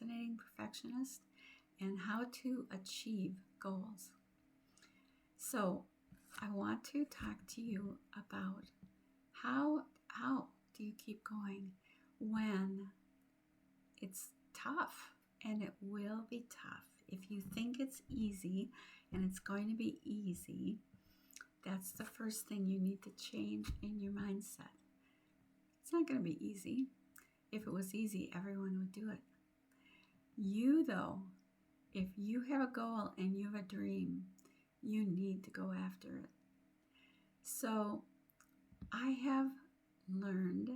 procrastinating perfectionist and how to achieve goals. So I want to talk to you about how do you keep going when it's tough, and it will be tough. If you think it's easy and it's going to be easy, that's the first thing you need to change in your mindset. It's not going to be easy. If it was easy, everyone would do it. You, though, if you have a goal and you have a dream, you need to go after it. So I have learned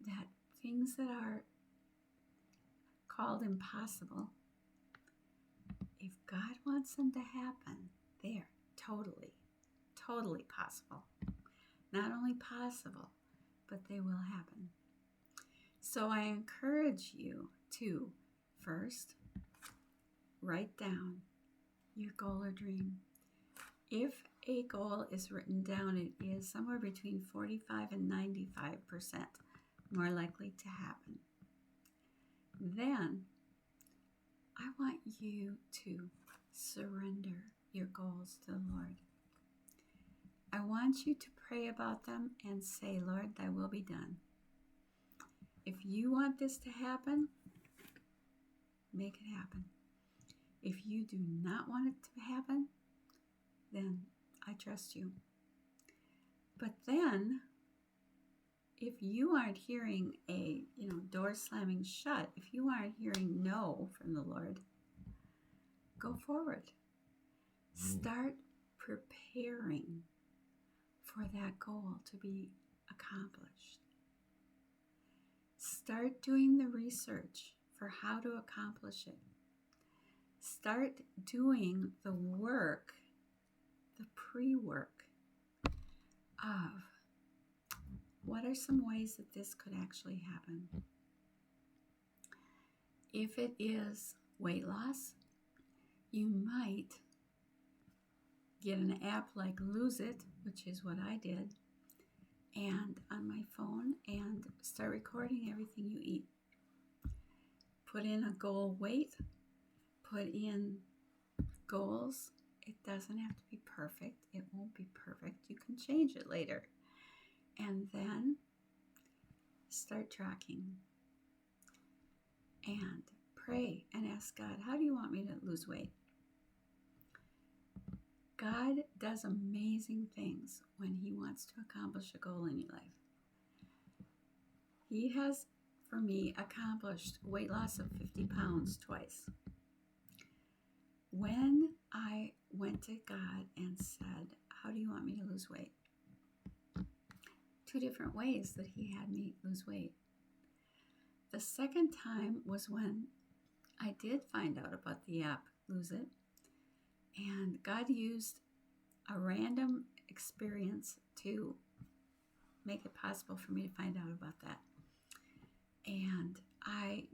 that things that are called impossible, if God wants them to happen, they're totally possible. Not only possible, but they will happen. So I encourage you to first write down your goal or dream. If a goal is written down, it is somewhere between 45 and 95% more likely to happen. Then I want you to surrender your goals to the Lord. I want you to pray about them and say, Lord, thy will be done. If you want this to happen, make it happen. If you do not want it to happen, then I trust you. But then, if you aren't hearing a door slamming shut, if you aren't hearing no from the Lord, go forward. Start preparing for that goal to be accomplished. Start doing the research for how to accomplish it. Start doing the work, the pre-work of what are some ways that this could actually happen. If it is weight loss, you might get an app like Lose It, which is what I did, and on my phone, and start recording everything you eat. Put in a goal weight, put in goals. It doesn't have to be perfect. It won't be perfect. You can change it later. And then start tracking and pray and ask God, how do you want me to lose weight? God does amazing things when he wants to accomplish a goal in your life. He has, for me, accomplished weight loss of 50 pounds twice. When I went to God and said, how do you want me to lose weight? 2 different ways that he had me lose weight. The second time was when I did find out about the app, Lose It, and God used a random experience to make it possible for me to find out about that. And I'm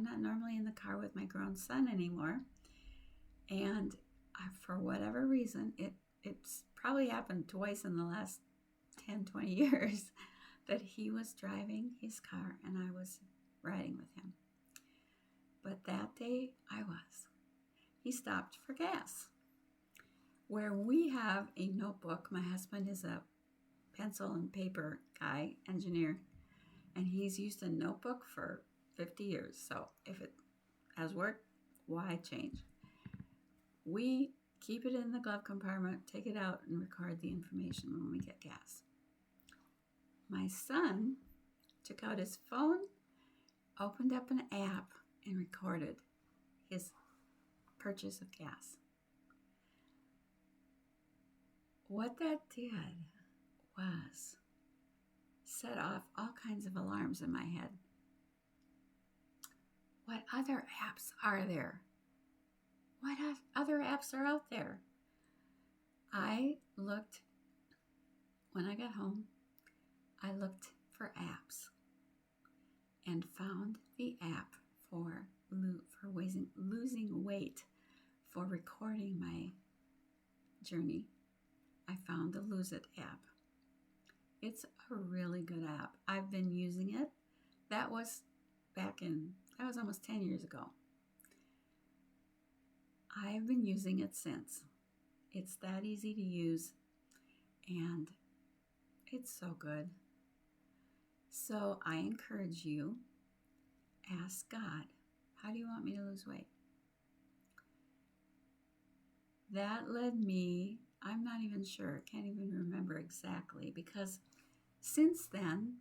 not normally in the car with my grown son anymore. And for whatever reason, it's probably happened twice in the last 10, 20 years that he was driving his car and I was riding with him. But that day I was. He stopped for gas. Where we have a notebook, my husband is a pencil and paper guy, engineer, and he's used a notebook for 50 years. So if it has worked, why change? We keep it in the glove compartment, take it out, and record the information when we get gas. My son took out his phone, opened up an app, and recorded his purchase of gas. What that did was set off all kinds of alarms in my head. What other apps are there? What other apps are out there? I looked, when I got home, I looked for apps and found the app for losing weight, for recording my journey. I found the Lose It app. It's a really good app. I've been using it. That was that was almost 10 years ago. I've been using it since. It's that easy to use, and it's so good. So I encourage you, ask God, how do you want me to lose weight? That led me, I'm not even sure, can't even remember exactly, because since then,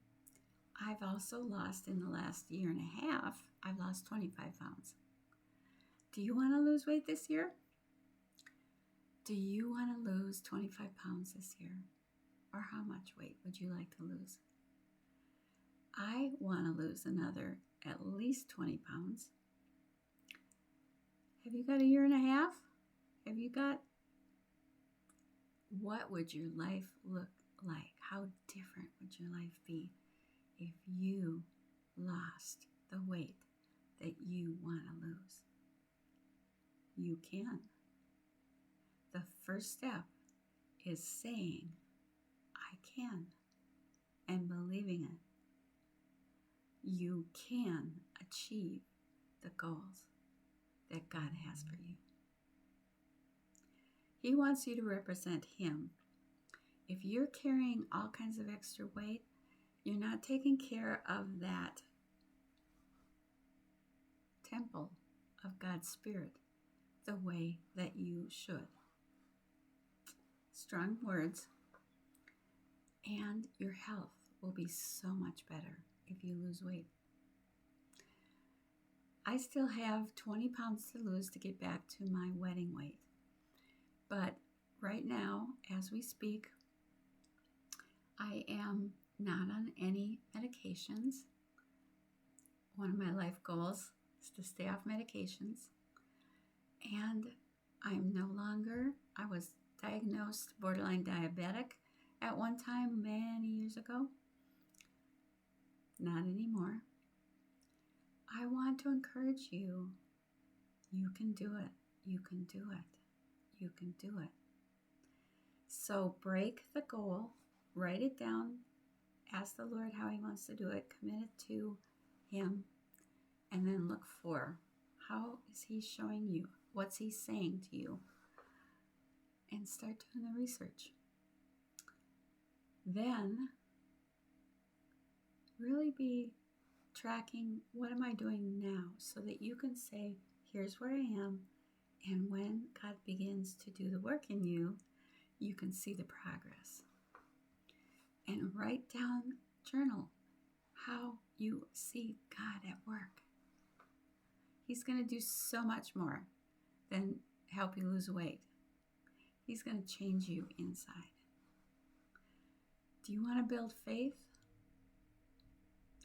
I've also lost, in the last year and a half, I've lost 25 pounds. Do you want to lose weight this year? Do you want to lose 25 pounds this year? Or how much weight would you like to lose? I want to lose another at least 20 pounds. Have you got a year and a half? Have you got, what would your life look like? How different would your life be if you lost the weight that you want to lose? You can. The first step is saying, I can, and believing it. You can achieve the goals that God has for you. He wants you to represent Him. If you're carrying all kinds of extra weight, you're not taking care of that temple of God's Spirit the way that you should. Strong words, and your health will be so much better if you lose weight. I still have 20 pounds to lose to get back to my wedding weight. But right now, as we speak, I am not on any medications. One of my life goals is to stay off medications. And I'm no longer, I was diagnosed borderline diabetic at one time many years ago. Not anymore. I want to encourage you. You can do it. You can do it. You can do it. So break the goal, write it down, ask the Lord how He wants to do it, commit it to Him, and then look for how is He showing you, what's He saying to you, and start doing the research. Then really be tracking, what am I doing now, so that you can say, here's where I am, and when God begins to do the work in you, you can see the progress. And write down, journal, how you see God at work. He's going to do so much more than help you lose weight. He's going to change you inside. Do you want to build faith?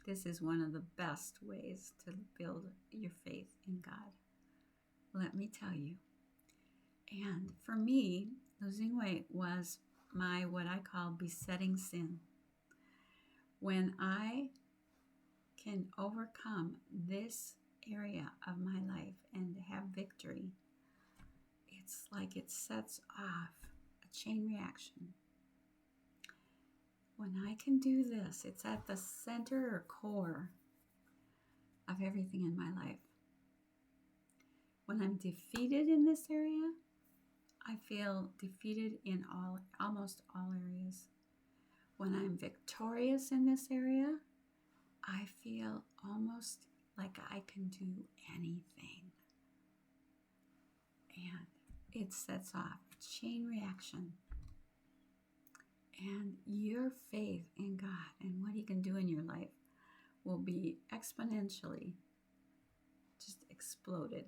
This is one of the best ways to build your faith in God. Let me tell you. And for me, losing weight was my, what I call, besetting sin. When I can overcome this area of my life and have victory, it's like it sets off a chain reaction. When I can do this, it's at the center or core of everything in my life. When I'm defeated in this area, I feel defeated in almost all areas. When I'm victorious in this area, I feel almost like I can do anything. And it sets off a chain reaction. And your faith in God and what He can do in your life will be exponentially just exploded.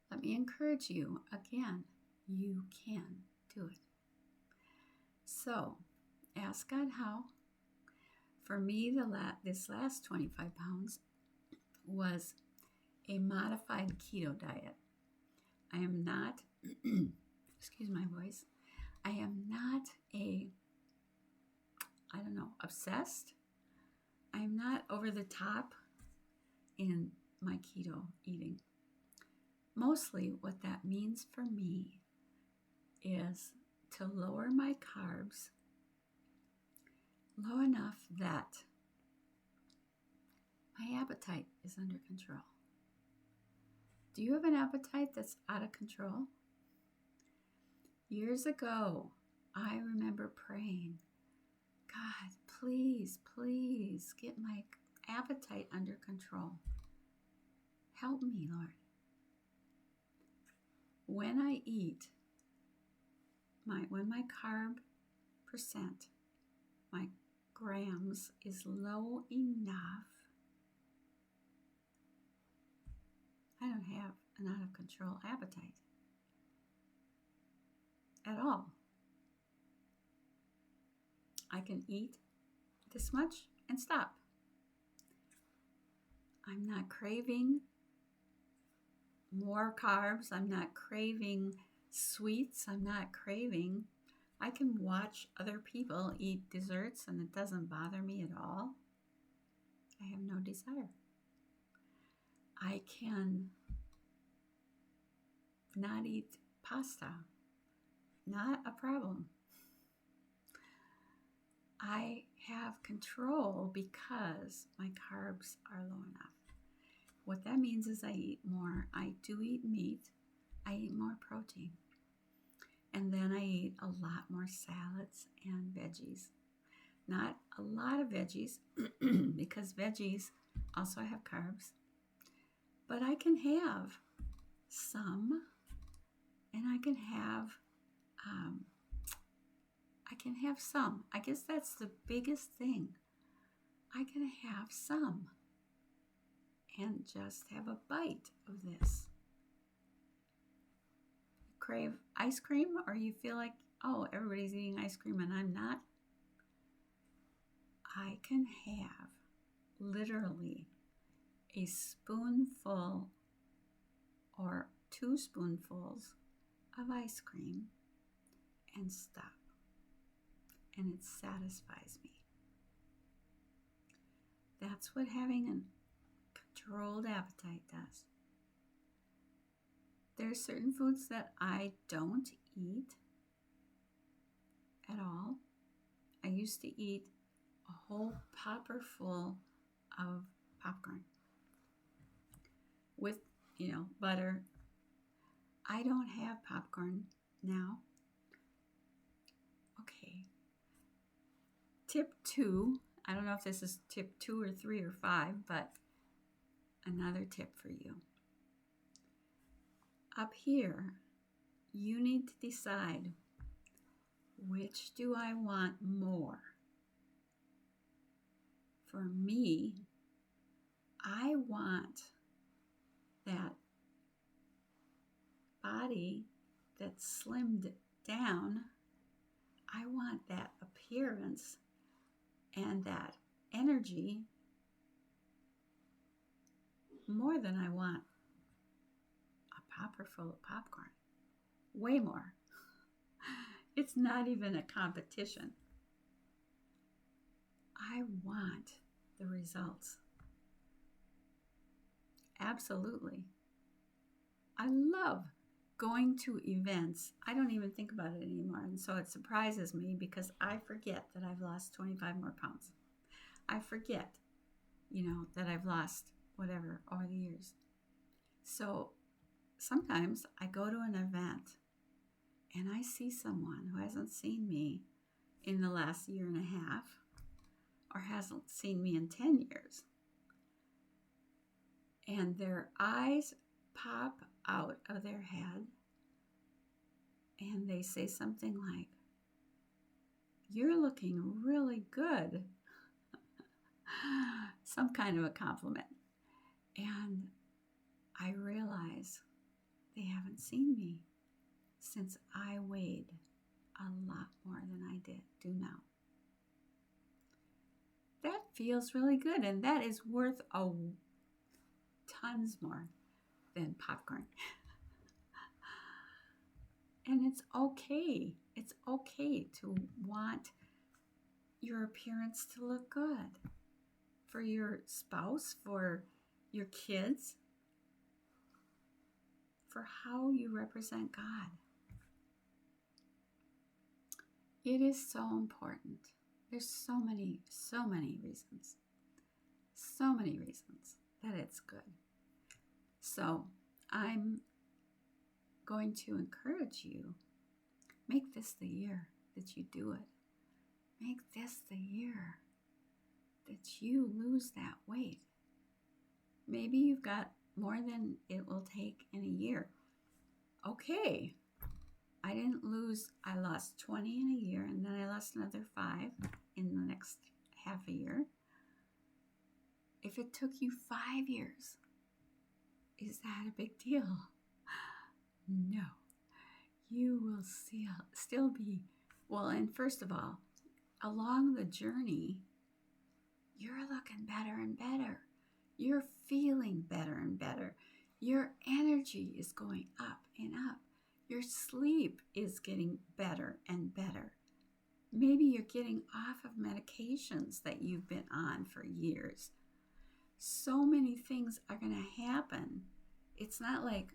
Let me encourage you again, you can do it. So, ask God how. For me, this last 25 pounds was a modified keto diet. I am not, excuse my voice, I am not obsessed. I am not over the top in my keto eating. Mostly what that means for me is to lower my carbs low enough that appetite is under control. Do you have an appetite that's out of control? Years ago, I remember praying, God, please, please get my appetite under control. Help me, Lord. When I eat, when my carb percent, my grams is low enough, I don't have an out of control appetite at all. I can eat this much and stop. I'm not craving more carbs. I'm not craving sweets. I'm not craving. I can watch other people eat desserts and it doesn't bother me at all. I have no desire. I can not eat pasta. Not a problem. I have control because my carbs are low enough. What that means is I eat more. I do eat meat. I eat more protein. And then I eat a lot more salads and veggies. Not a lot of veggies because veggies also have carbs. But I can have some, and I can have some. I guess that's the biggest thing. I can have some and just have a bite of this. You crave ice cream, or you feel like, oh, everybody's eating ice cream and I'm not? I can have literally a spoonful or 2 spoonfuls of ice cream and stop. And it satisfies me. That's what having a controlled appetite does. There are certain foods that I don't eat at all. I used to eat a whole popper full of popcorn with, butter. I don't have popcorn now. Okay. Tip 2, I don't know if this is tip 2 or 3 or 5, but another tip for you. Up here, you need to decide, which do I want more? For me, I want that body that's slimmed down. I want that appearance and that energy more than I want a popper full of popcorn. Way more. It's not even a competition. I want the results. Absolutely. I love going to events. I don't even think about it anymore. And so it surprises me because I forget that I've lost 25 more pounds. I forget, that I've lost whatever over the years. So sometimes I go to an event and I see someone who hasn't seen me in the last year and a half or hasn't seen me in 10 years. And their eyes pop out of their head and they say something like, "You're looking really good." Some kind of a compliment. And I realize they haven't seen me since I weighed a lot more than I do now. That feels really good, and that is worth tons more than popcorn. And it's okay. It's okay to want your appearance to look good for your spouse, for your kids, for how you represent God. It is so important. There's so many reasons. So many reasons that it's good. So I'm going to encourage you, make this the year that you do it. Make this the year that you lose that weight. Maybe you've got more than it will take in a year. Okay, I lost 20 in a year, and then I lost another 5 in the next half a year. If it took you 5 years, is that a big deal? No. You will still be, well, and first of all, along the journey, you're looking better and better. You're feeling better and better. Your energy is going up and up. Your sleep is getting better and better. Maybe you're getting off of medications that you've been on for years. So many things are going to happen. It's not like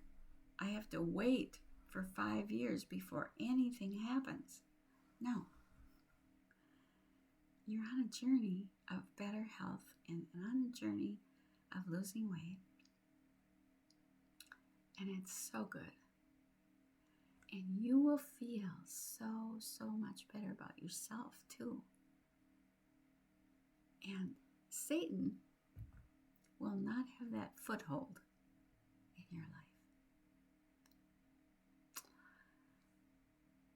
I have to wait for 5 years before anything happens. No. You're on a journey of better health and on a journey of losing weight. And it's so good. And you will feel so much better about yourself too. And Satan will not have that foothold in your life.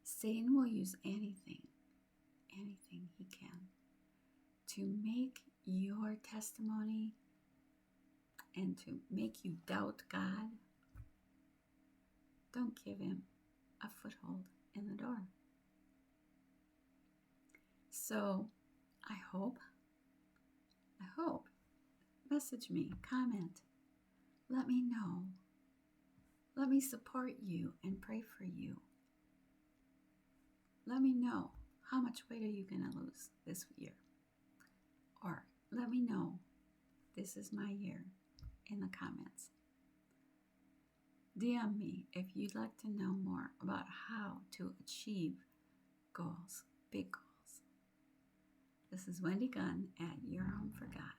Satan will use anything he can to make your testimony and to make you doubt God. Don't give him a foothold in the door. So I hope, message me, comment, let me know. Let me support you and pray for you. Let me know, how much weight are you going to lose this year? Or let me know, this is my year, in the comments. DM me if you'd like to know more about how to achieve goals, big goals. This is Wendy Gunn at Your Home for God.